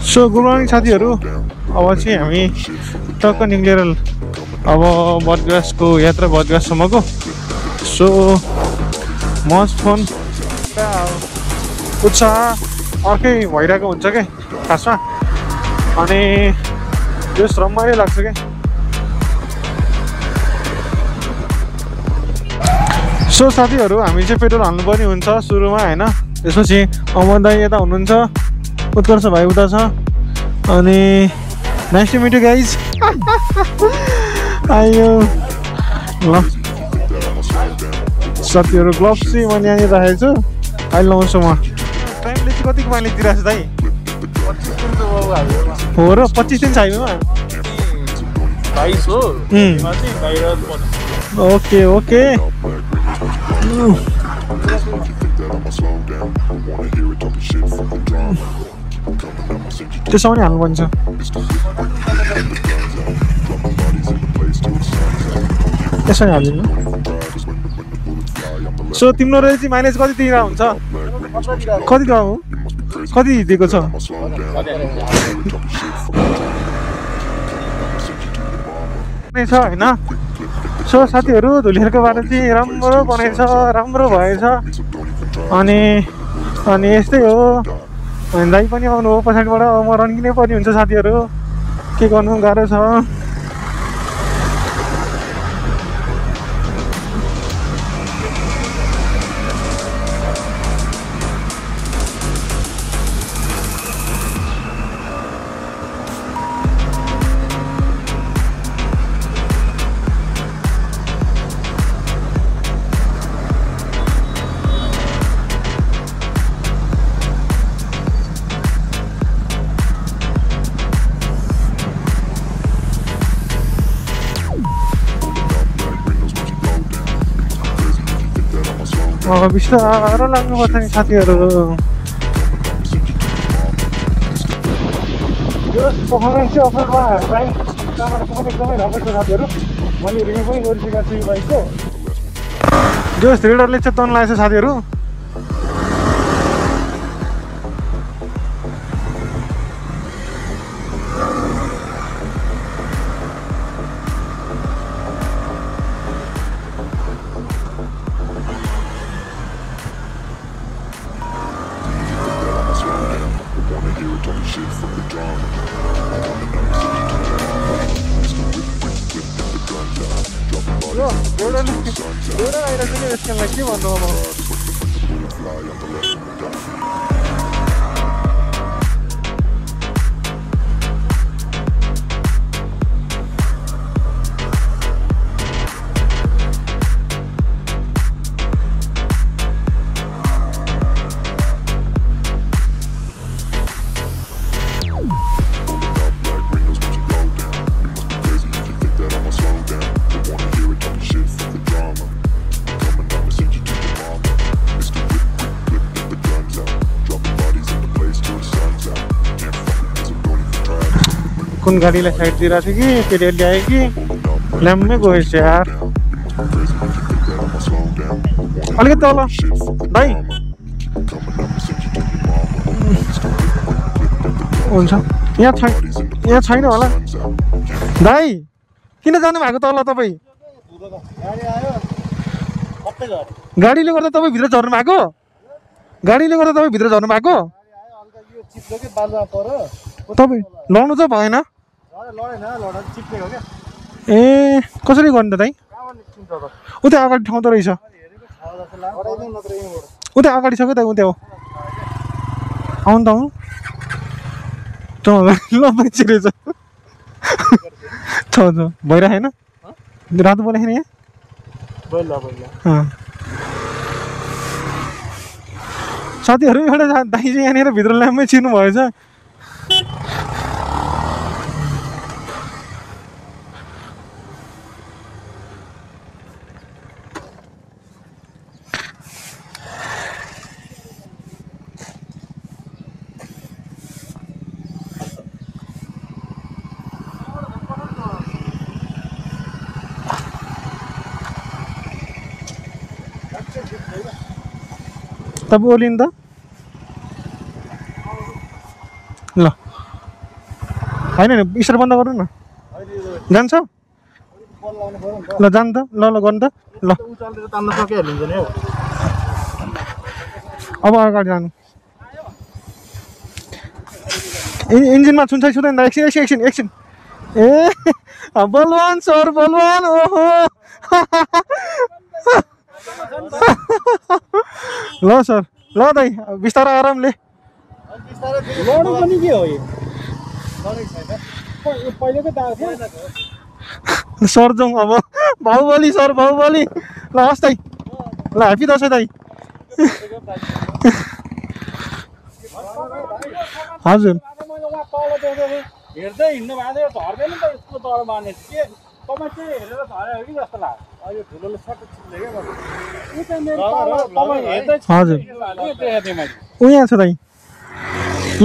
So good morning साथीहरू। अब चाहिँ हामी टक्क निक्लेर अब बटग्रासको यात्रा बटग्राससम्मको। सो मस्ट फन उत्साह अर्कै भइरहेको हुन्छ क्या खासमा, अनि यो रमाइलो लाग्छ क्या। सो साथीहरू हामी चाहिँ पेट्रोल हाल्नुपर्ने हुन्छ सुरुमा होइन। त्यसपछि अमर दाई यता हुनुहुन्छ, उत्कर्ष भाइ उता छ, अनि nice to meet you guys. आयो ल साथीहरू, ग्लोभ्स चाहिँ मैले यहाँनिर राखेको छु, अहिले लाउँछु म। टाइमले चाहिँ कतिको माइलेज दिइरहेको छ दाइ? हो र 25 दिन छ हाइवेमा। Okay okay. त्यसो पनि हाल्नुपर्छ। त्यसो हालिदिनु। सो तिम्रो चाहिँ माइलेज कति दिइरहेको हुन्छ? कति हो, कति दिएको छ? होइन। सो साथीहरू धुलियाको बाटो चाहिँ राम्रो बनेछ, राम्रो भएछ, अनि यस्तै हो। अनि दाइ पनि आउनु हो पछाडिबाट, म रन्किनै पर्ने हुन्छ साथीहरू, के गर्नु गाह्रो छ। बिस्तारो लाग्नुपर्छ नि साथीहरू। यो पर्फर्मेन्स चाहिँ अफरमा बाइक एकदमै राम्रो छ साथीहरू। मैले रिभ्यू पनि गरिसकेको छु यो बाइकको। जो रेडरले चाहिँ तन लागेको छ साथीहरू। के भन्नु अब। कुन गाडीलाई साइड दिइरहेको थियो कि केटीहरूले ल्यायो कि ल्याम्मै गएछ यार। अलिकति तल भाइ हुन्छ, यहाँ छैन होला भाइ। किन जानुभएको तल तपाईँ? गाडीले गर्दा तपाईँ भित्र झर्नु भएको? गाडीले गर्दा तपाईँ भित्र झर्नु भएको? तपाईँ लड्नु चाहिँ भएन? ए कसरी गर्नु त दाइ? उता अगाडि ठाउँ त रहेछ, उता अगाडि छ क्या त, उता हो। आउनु त आउनु ल मान्छे रहेछ भइरहेन रातो बोलेको नि यहाँ। साथीहरू एउटा दाइ चाहिँ यहाँनिर भित्र ल्याम्मै छिर्नु भएछ। तब ओलिन त ल होइन नि स्टार बन्द गर्नु न जान्छ ल जानु त ल गर्नु त ल अब अगाडि जानु इन्जिनमा छुन्छ छुँदैन एकछिन एकछिन एकछिन एकछिन ए बलवान सर बलवान ओहो ल सर ल दाइ बिस्तारै आरामले सर जाउँ अब बाहुबली सर बाहुबली ल हस् दाइ ल ह्याप्पी दसैँ दाइ हजुर हेर्दै हिँड्नु भएको थियो झर्दैन नि त यस्तो तल माने के तपाईँ चाहिँ हेरेर झर्यो कि जस्तो लाग्यो अहिले ठुलोले सट्ट छिल्ले क्या हजुर ऊ यहाँ छ दाइ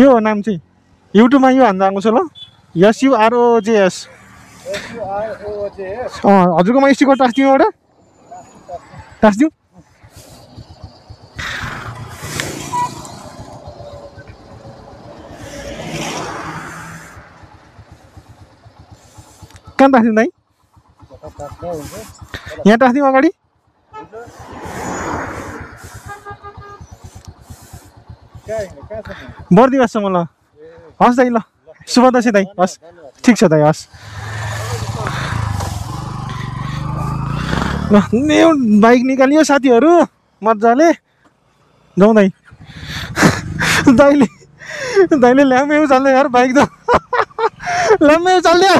यो हो नाम चाहिँ युट्युबमा यो हान्दा आएको छ ल SUROJS हजुरकोमा स्टिकर टाँसिदिउँ एउटा टाँसिदिउँ कहाँ टाँसिदिउँ दाइ यहाँ टाँसिदिउँ अगाडि बर्दिवाससम्म ल हस् दाइ ल शुभ दशैं दाइ हस् ठिक छ दाइ हस् ल बाइक निकालियो साथीहरू मजाले जाउँ दाइ दाइले ल्याम्यौ चल्दै यार बाइक त ल्याम्यौ चल्दै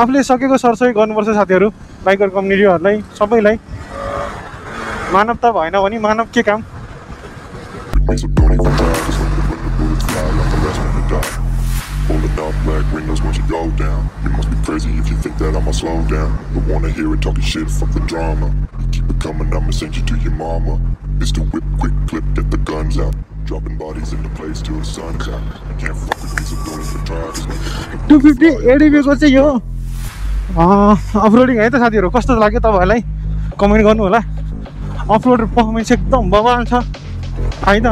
आफूले सकेको सरसही गर्नुपर्छ साथीहरू बाइकर कम्युनिटीहरूलाई सबैलाई मानवता भएन भने मानव के काम Pulling up black windows once you go down. You must be crazy if you think that I'ma slow down. Don't wanna hear it talking shit, fuck the drama. You keep it coming, I'ma send you to your mama. Mr. Whip, quick clip, get the guns out. Dropping bodies in the place till the sun's out. You can't fuck with me, so don't even try. 250 ADB को चाहिँ यो off-roading है त साथीहरू कस्तो लाग्यो तपाईहरुलाई comment गर्नु होला अफरोड पर्फर्मेन्स एकदम बवाल छ है त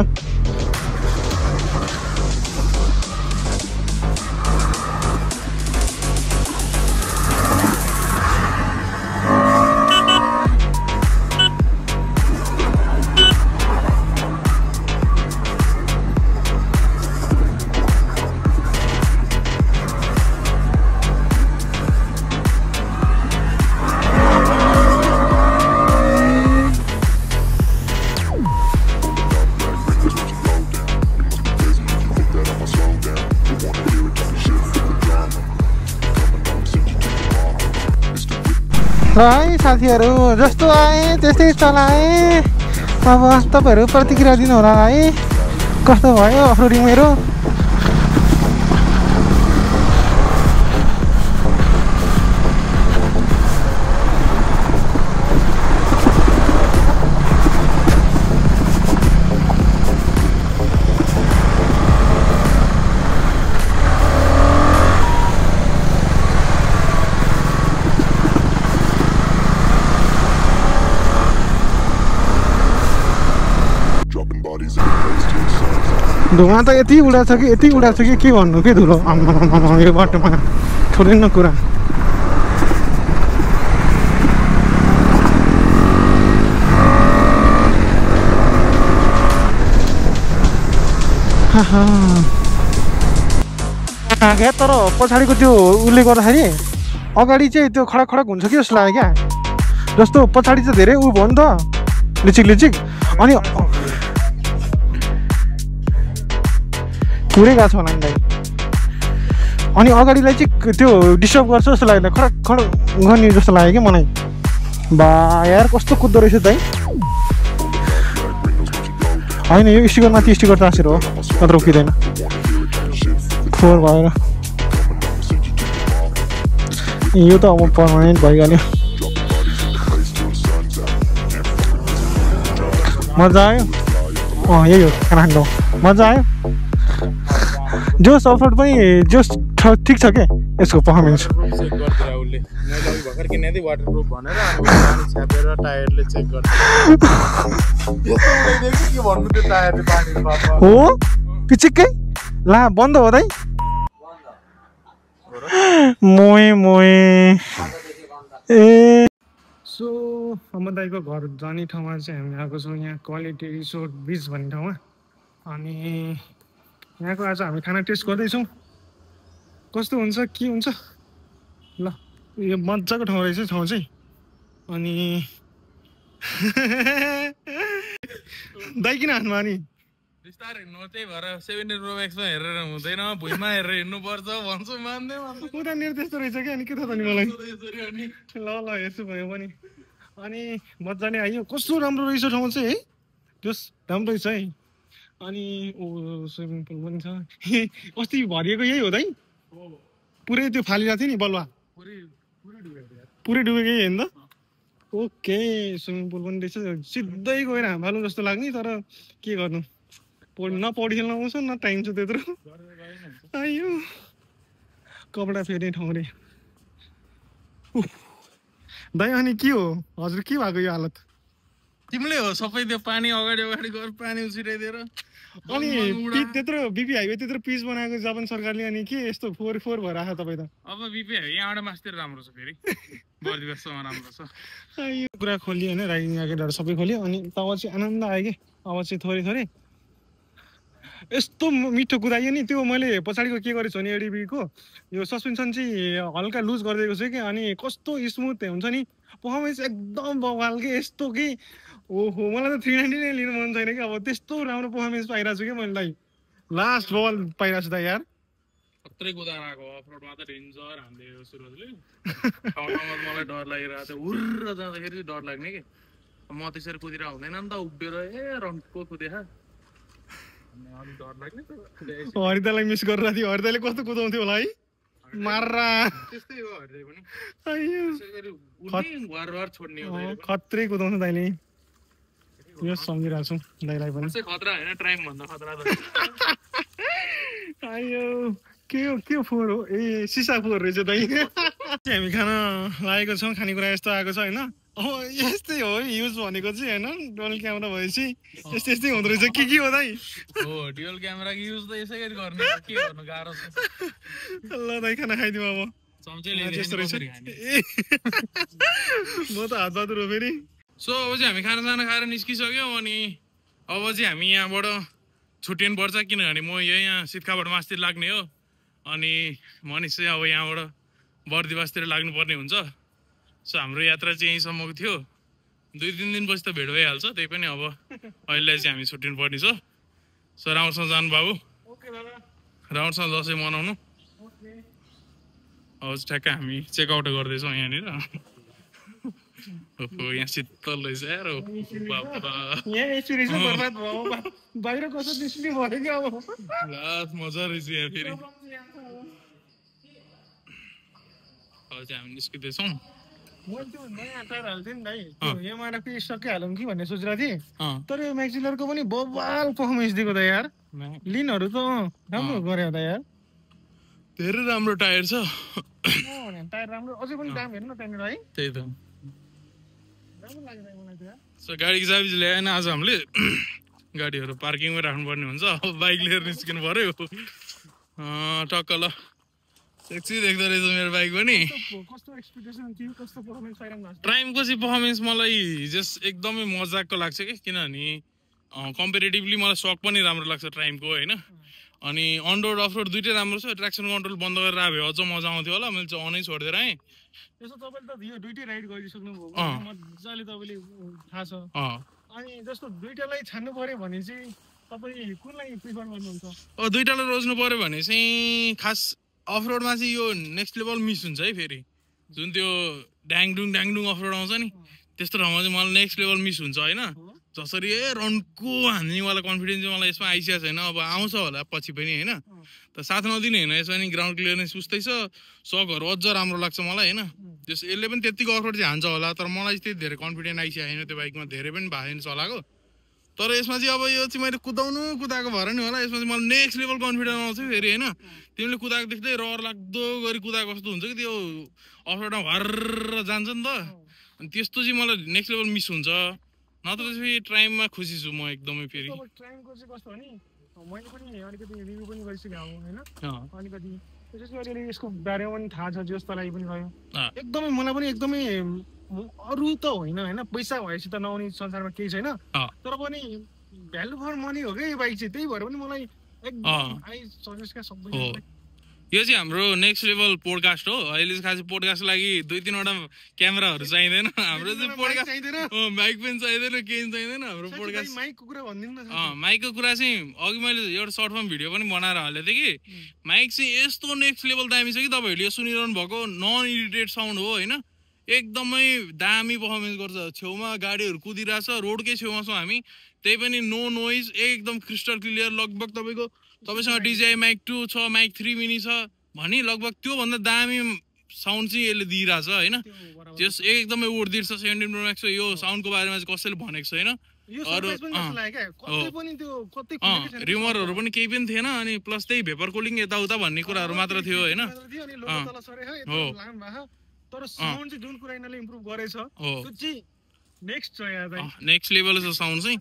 है साथीहरू जस्तो आए त्यस्तै चलाएँ अब तपाईहरु प्रतिक्रिया दिनु होला है कस्तो भयो अफरोडिङ मेरो धुवा त यति उडाछ कि के भन्नु के धुलो आम्मा यो बाटोमा छोड्दैन कुरा आगे तर पछाडिको त्यो उले गर्दाखेरि अगाडि चाहिँ त्यो खडक खडक हुन्छ कि जस्तो लाग्यो क्या जस्तो पछाडि चाहिँ धेरै उ भयो नि त लिचिक लिचिक अनि पुरै गएको छ होला नि दाइ अनि अगाडिलाई चाहिँ त्यो डिस्टर्ब गर्छ जस्तो लाग्यो खडक खडक गर्ने जस्तो लाग्यो कि मलाई बा यार कस्तो कुद्दो रहेछ दाइ होइन यो स्टिकर माथि स्टिकर टाँसेर हो नत्र उकिँदैन फोहोर भएर यो त अब पर्मानेन्ट भइगयो मजा आयो यही हो काठमाडौँ मजा आयो जोस अफरोड पनि जोस ठिक छ के यसको पर्फर्मेन्स भर्खर किने थिएँ वाटरप्रुफ भनेर अनि पानी छ्यापेर टायरले चेक गर्ने के भन्नु त्यो टायरले पानी हो पिचिक्कै ला बन्द हो दाइ मोए ए सो अमन दाइको घर जाने ठाउँमा चाहिँ हामी आएको छौँ यहाँ क्वालिटी रिसोर्ट बिच भन्ने ठाउँमा अनि यहाँको आज हामी खाना टेस्ट गर्दैछौँ कस्तो हुन्छ के हुन्छ ल यो मजाको ठाउँ रहेछ ठाउँ चाहिँ अनि दाइ किन हान्नु अनि बिस्तारै हिँड्नु त्यही भएर 17 प्रो म्याक्समा हेरेर हुँदैन भुइँमा हेरेर हिँड्नुपर्छ भन्छु मान्दै उतानिर त्यस्तो रहेछ कि अनि के थाहा त नि मलाई ल हेर्छु भयो पनि अनि मजाले आयो कस्तो राम्रो रहेछ ठाउँ चाहिँ है त्यस राम्रो रहेछ है अनि ओ स्विमिङ पुल पनि छ अस्ति भरिएको यही हो दाइ पुरै त्यो फालिरहेको थियो नि बलुवा पुरै डुबेकै होइन त ओके स्विमिङ पुल पनि रहेछ सिधै गएर हाम्फाल्नु जस्तो लाग्ने तर के गर्नु न पौडी खेल्न आउँछ न टाइम छ त्यत्रो आयो कपडा फेर्ने ठाउँ रे दाइ अनि के हो हजुर के भएको यो हालत तिमीले हो सबै त्यो पानी अगाडि गएर पानी उछिटाइदिएर अनि त्यत्रो बिपी हाइवे त्यत्रो पिच बनाएको जापान सरकारले अनि के यस्तो 4-4 भएर आएको तपाईँ त अब बिपी हाइवे यहाँबाट मास्तिर राम्रो छ फेरि बर्दिवाससम्म राम्रो छ यो कुरा खोलियो होइन राइडिङ ज्याकेटहरू सबै खोल्यो अनि तब चाहिँ आनन्द आयो कि अब चाहिँ थोरै यस्तो मिठो कुदायो नि त्यो मैले पछाडिको के गरेछु भने एडिबीको यो सस्पेन्सन चाहिँ हल्का लुज गरिदिएको छु कि अनि कस्तो स्मुथ हुन्छ नि पर्फर्मेन्स एकदम बवाल के यस्तो कि ओहो मलाई त 390 नै लिनु मन छैन कि अब त्यस्तो राम्रो पर्फर्मेन्स पाइरहेको छु कि मैले लास्ट बल पाइरहेको छु त यार खत्रै कुदाएर आएको अफरोडमा त डेन्जर हान्दियो सुरजले ठाउँमा मलाई डर लागिरहेको थियो हुर्र जाँदाखेरि डर लाग्ने कि म त्यसरी कुदिएर हुँदैन नि त उभिएर रन्को कुदेहा हरिदालाई मिस गरिरहेको थियो हरिदाले कस्तो कुदाउँथ्यो होला है मार्रा त्यस्तै हो हरिदाई पनि छोड्ने खत्रै कुदाउँछ दाइले यो सम्झिरहेको छु दाइलाई पनि खतरा होइन टाइम भन्दा खतरा आयो के फोहोर हो ए सिसा फोहोर रहेछ दाइ हामी खाना लागेको छौँ खानेकुरा यस्तो आएको छ होइन यस्तै हो युज भनेको चाहिँ होइन डुअल क्यामेरा भएपछि यस्तै हुँदो रहेछ के हो दाइ हो डुअल क्यामेरा युज त यसै गरी गर्ने के गर्नु गाह्रो छ ल दाइ खाना खाइदिउँ अब त्यस्तो रहेछ म त हात बादुर हो फेरि सो अब चाहिँ हामी खानासाना खाएर निस्किसक्यौँ अनि अब चाहिँ हामी यहाँबाट छुट्टिनु पर्छ किनभने म यहाँ सित्खाबाट मास्तिर लाग्ने हो अनि मनिष चाहिँ अब यहाँबाट बर्दिवासतिर लाग्नुपर्ने हुन्छ सो हाम्रो यात्रा चाहिँ यहीँसम्मको थियो 2-3 दिनपछि त भेट भइहाल्छ त्यही पनि अब अहिले चाहिँ हामी छुट्टिनु पर्ने छ सो राम्रोसँग जानु बाबु राम्रोसँग दसैँ मनाउनु अब ठ्याक्कै हामी चेकआउट गर्दैछौँ यहाँनिर यहाँ शीतल रहेछ यार बाहिर कसो निस्किने भयो कि अब मजा रहेछ यहाँ फेरि अब चाहिँ हामी निस्किँदैछौँ मैले त्यो नयाँ टायर हाल्थेँ नि दाइ एमआरएफ सकिहालौँ कि भन्ने सोचिरहेको थिएँ तर यो म्याक्सिलरको पनि बवाल पर्फर्मेन्स दिएको त यार लिनहरू त राम्रो गऱ्यो त यार धेरै राम्रो टायर छ टायर राम्रो अझै पनि दाम हेर्नु न त्यहाँनिर है त्यही त राम्रो लाग्यो मलाई त यार सो गाडीको चाबी ल्याएन आज हामीले गाडीहरू पार्किङमै राख्नुपर्ने हुन्छ अब बाइक लिएर निस्किनु पर्यो टक्क ल सेक्सी देख्दो रहेछ मेरो बाइक पनि ट्राइमको चाहिँ पर्फर्मेन्स मलाई जस्ट एकदमै मजाको लाग्छ कि किनभने कम्पेरिटिभली मलाई सक पनि राम्रो लाग्छ ट्राइमको होइन अनि अन रोड अफ रोड दुइटै राम्रो छ ट्र्याक्सन कन्ट्रोल बन्द गरेर आयो अझ मजा आउँथ्यो होला मैले चाहिँ अनै छोडिदिएर आएँ त्यसो तपाईँले त यो दुइटै राइड गरिसक्नु भयो मजाले तपाईँले थाहा छ अनि जस्तो दुइटालाई छान्नु पर्यो भने चाहिँ तपाईँ कुनलाई प्रिफर गर्नुहुन्छ दुइटालाई रोज्नु पर्यो भने चाहिँ खास अफ रोडमा चाहिँ यो नेक्स्ट लेभल मिस हुन्छ है फेरि जुन त्यो ड्याङडुङ अफ रोड आउँछ नि त्यस्तो ठाउँमा चाहिँ मलाई नेक्स्ट लेभल मिस हुन्छ होइन जसरी रनको हान्नेवाला कन्फिडेन्स चाहिँ मलाई यसमा आइसकेको छैन अब आउँछ होला पछि पनि होइन त साथ नदिने होइन यसमा नि ग्राउन्ड क्लियरेन्स उस्तै छ सकहरू अझ राम्रो लाग्छ मलाई होइन त्यस यसले पनि त्यतिको अफ रोड चाहिँ हान्छ होला तर मलाई चाहिँ त्यति धेरै कन्फिडेन्ट आइसकेको छैन त्यो बाइकमा धेरै पनि भएको छैन चलाएको तर यसमा चाहिँ अब यो चाहिँ मैले कुदाएको भएर नि होला यसमा चाहिँ मलाई नेक्स्ट लेभल कन्फिडेन्स आउँछ फेरि होइन तिमीले कुदाएको देख्दै रहर लाग्दो गरी कुदाएको कस्तो हुन्छ कि त्यो अफरोडमा भर्र जान्छ नि त अनि त्यस्तो चाहिँ मलाई नेक्स्ट लेभल मिस हुन्छ नत्र चाहिँ ट्राइममा खुसी छु म एकदमै फेरि ट्राइमको चाहिँ कस्तो भने मैले पनि अलिकति रिभ्यू पनि गरिसकेँ होइन अलिकति त्यसपछि अलिअलि यसको बारेमा पनि थाहा छ जस्तो लागि पनि भयो एकदमै मलाई पनि एकदमै अरू त होइन पैसा भएपछि त नआउने संसारमा केही छैन तर पनि भ्यालु फर मनी हो क्या यो बाइक चाहिँ त्यही भएर पनि मलाई एकदम आई सजेस्ट क्या सबै यो चाहिँ हाम्रो नेक्स्ट लेभल पोडकास्ट हो अहिले खास पोडकास्टको लागि 2-3वटा क्यामेराहरू चाहिँदैन हाम्रो चाहिँ पोडकास्ट माइक पनि चाहिँदैन केही चाहिँदैन हाम्रो पोडकास्ट माइकको कुरा भनिदिनु न माइकको कुरा चाहिँ अघि मैले एउटा सर्ट फर्म भिडियो पनि बनाएर हालेको थिएँ कि माइक चाहिँ यस्तो नेक्स्ट लेभल दामी छ कि तपाईँहरूले यो सुनिरहनु भएको नन इरिटेट साउन्ड हो होइन एकदमै दामी पर्फर्मेन्स गर्छ छेउमा गाडीहरू कुदिरहेछ रोडकै छेउमा छौँ हामी त्यही पनि नो नोइज एकदम क्रिस्टल क्लियर लगभग तपाईँसँग डिजाई माइक 2 छ माइक 3 मिनी छ भने लगभग त्योभन्दा दामी साउन्ड चाहिँ यसले दिइरहेछ होइन त्यस एकदमै वर्दी छ 17 प्रो म्याक्स यो साउन्डको बारेमा चाहिँ कसैले भनेको छैन रिमरहरू पनि केही पनि थिएन अनि प्लस त्यही भेपर कुलिङ यताउता भन्ने कुराहरू मात्र थियो होइन तर साउन्ड चाहिँ जुन कुरा यिनीहरूले इम्प्रुभ गरेछ त्यो चाहिँ नेक्स्ट छ यार नेक्स्ट लेभल छ साउन्ड चाहिँ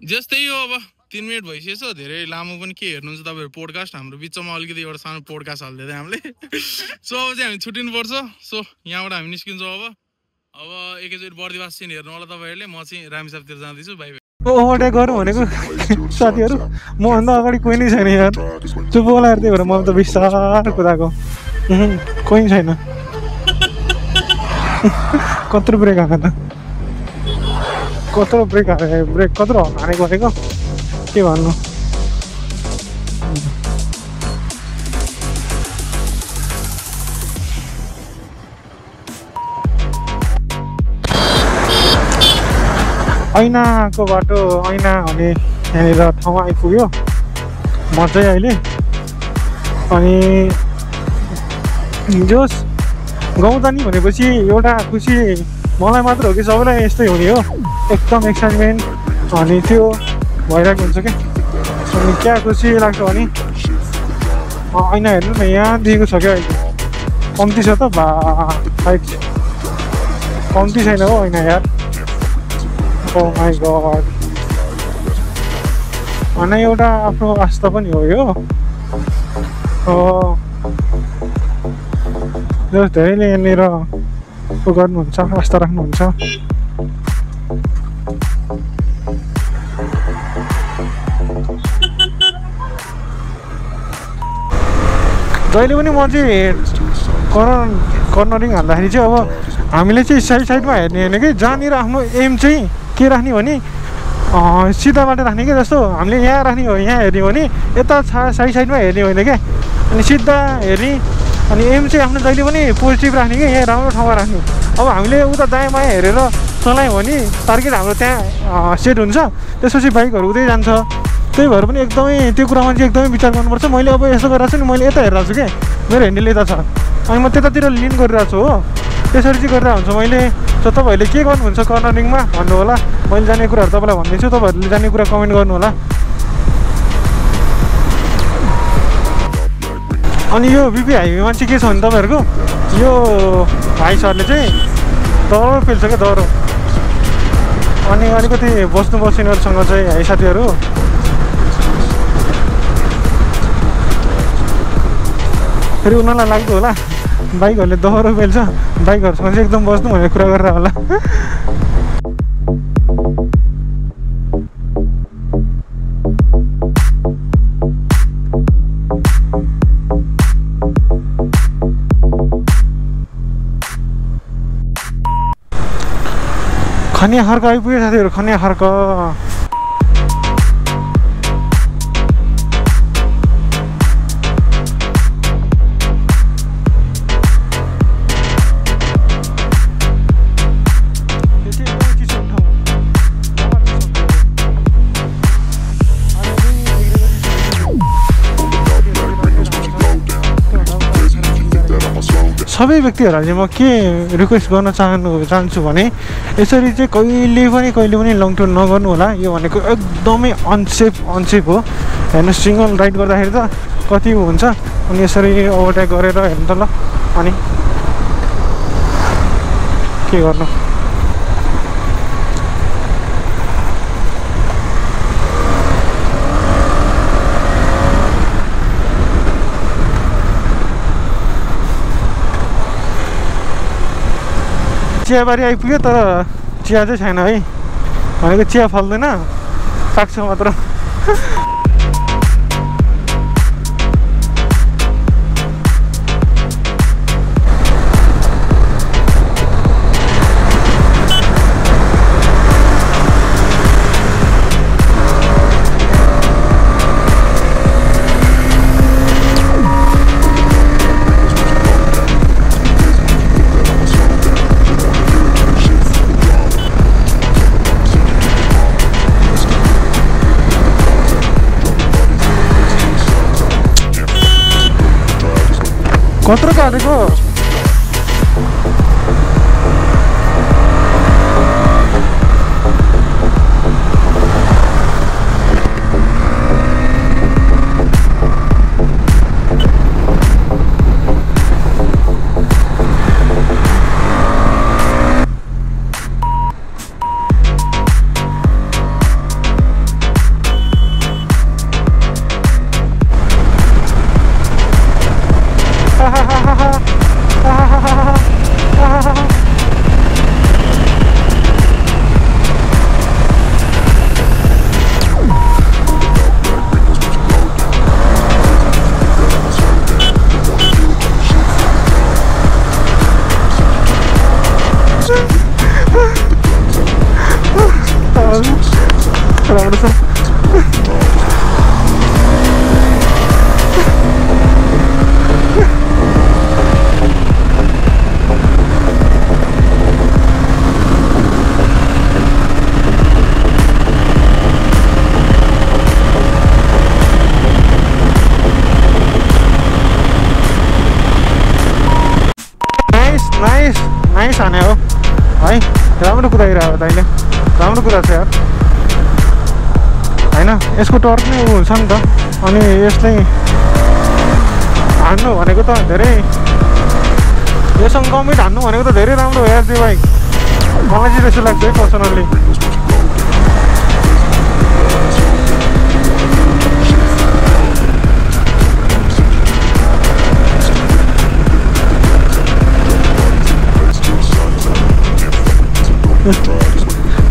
जस्तै हो अब 3 मिनट भइसकेछ धेरै लामो पनि के हेर्नुहुन्छ तपाईँहरू पोडकास्ट हाम्रो बिचमा अलिकति एउटा सानो पोडकास्ट हालिदिँदै हामीले सो अब चाहिँ हामी छुट्टिनु पर्छ सो यहाँबाट हामी निस्किन्छौँ अब एकैचोटि बर्दिवास सिन हेर्नु होला तपाईँहरूले म चाहिँ रामेसापतिर जाँदैछु बाई बाई ओभरटेक गरौँ भनेको साथीहरू मभन्दा अगाडि कोही नै छैन यार चुप बोलाएर त्यही भएर मलाई त बिस्तार कुदाएको कोही छैन कत्रो ब्रेक आएको त कत्रो ब्रेक हाने ब्रेक कत्रो हानेको भनेको के भन्नु ऐनाको बाटो ऐना हुने यहाँनिर ठाउँमा आइपुग्यो म चाहिँ अहिले अनि जोस् गाउँ जाने भनेपछि एउटा खुसी मलाई मात्र हो कि सबैलाई यस्तै हुने हो एकदम एक्साइटमेन्ट अनि त्यो भइरहेको हुन्छ क्या अनि क्या खुसी लाग्छ भने ऐना हेर्नु न यहाँ दिएको छ क्या अहिले कम्ती छ त साइड कम्ती छैन हो ऐना यार ओ माई गड होइन एउटा आफ्नो आस्था पनि हो यो धेरैले यहाँनिर उ गर्नुहुन्छ आस्था राख्नुहुन्छ जहिले पनि म चाहिँ कर्नरिङ हाल्दाखेरि चाहिँ अब हामीले चाहिँ साइडमा हेर्ने होइन कि जहाँनिर आफ्नो एम चाहिँ के राख्ने भने सिधा बाटो राख्ने क्या जस्तो हामीले यहाँ राख्ने हो यहाँ हेर्ने हो भने यता साइडमा हेर्ने होइन क्या अनि सिधा हेर्ने अनि एम चाहिँ आफ्नो जहिले पनि पोजिटिभ राख्ने कि यहाँ राम्रो ठाउँमा राख्ने अब हामीले उता दायाँ बायाँ हेरेर चलायौँ भने टार्गेट हाम्रो त्यहाँ सेट हुन्छ त्यसपछि बाइकहरू उतै जान्छ त्यही भएर पनि एकदमै त्यो कुरामा चाहिँ एकदमै विचार गर्नुपर्छ मैले अब यसो गरिरहेको छु नि मैले यता हेरिरहेको छु क्या मेरो ह्यान्डल यता छ अनि म त्यतातिर लिन गरिरहेको छु हो त्यसरी चाहिँ गरेर हुन्छ मैले सो तपाईँहरूले के गर्नुहुन्छ कर्नरिङमा भन्नु होला मैले जाने कुराहरू तपाईँलाई भन्दैछु तपाईँहरूले जाने कुरा कमेन्ट गर्नु होला अनि यो बिपी हाइवेमा चाहिँ के छ भने तपाईँहरूको यो भाइ सरले चाहिँ दह्रो पेल्छ क्या दह्रो अनि अलिकति बस्नुपर्छ यिनीहरूसँग चाहिँ है साथीहरू फेरि उनीहरूलाई लाग्दो होला बाइकहरूले दह्रो पेल्छ बाइकहरूसँग चाहिँ एकदम बस्नु भनेर कुरा गरेर होला खनिया खर्क आइपुग्यो साथीहरू खनिया खर्क सबै व्यक्तिहरूलाई चाहिँ म के रिक्वेस्ट गर्न चाहन्छु भने यसरी चाहिँ कहिले पनि लङ टुर नगर्नु होला। यो भनेको एकदमै अनसेफ हो। हेर्नु सिङ्गल राइड गर्दाखेरि त कति हुन्छ, अनि यसरी ओभरटेक गरेर हेर्नु त ल, अनि के गर्नु। चियाबारी आइपुग्यो तर चिया चाहिँ छैन है, भनेको चिया फल्दैन, साग्छ मात्र। कत्रो काटेको राम्रो छ। नाइस हाने हो है, राम्रो कुदाइरहेको दाइले, राम्रो कुरा छ यार होइन। यसको टर्क नै हुन्छ नि त, अनि यसलाई हान्नु भनेको त धेरै, योसँग कम्पिट हान्नु भनेको त धेरै राम्रो हो यार त्यो बाइक। मलाई चाहिँ त्यस्तो लाग्छ है पर्सनल्ली।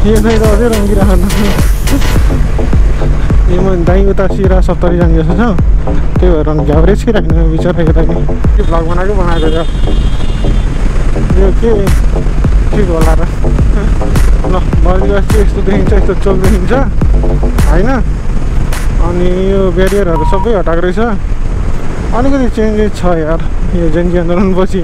यो चाहिँ त अझै रङ्गिरहेको यो म दाइ उता सिरा 70 जाने जस्तो छ, त्यही भएर घ्याउरेज कि राख्नु बिचरा यता नि के भ्लग बनाएको छ यो के ठिक होला र। ल बलिवास चाहिँ यस्तो देखिन्छ, यस्तो चोक देखिन्छ होइन। अनि यो ब्यारियरहरू सबै हटाएको रहेछ, अलिकति चेन्जेस छ यार यो जेन्जी आन्दोलनपछि।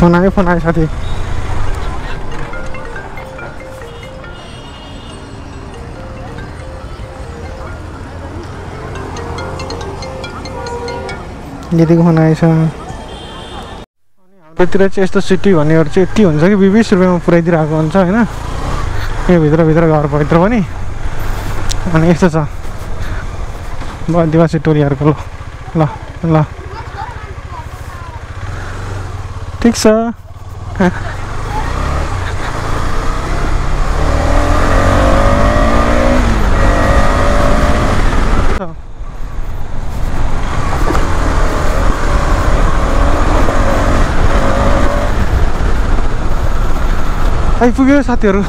फोन आयो साथी। दिदीको फोन आएछ। अनि हाम्रोतिर चाहिँ यस्तो सिटी भन्नेहरू चाहिँ यति हुन्छ कि 20 रुपियाँमा पुऱ्याइदिरहेको हुन्छ होइन, यो भित्र घर भित्र पनि। अनि यस्तो छ आदिवासी टोलीहरूको। ल ल ठिक छ। आइपुग्यो साथीहरू।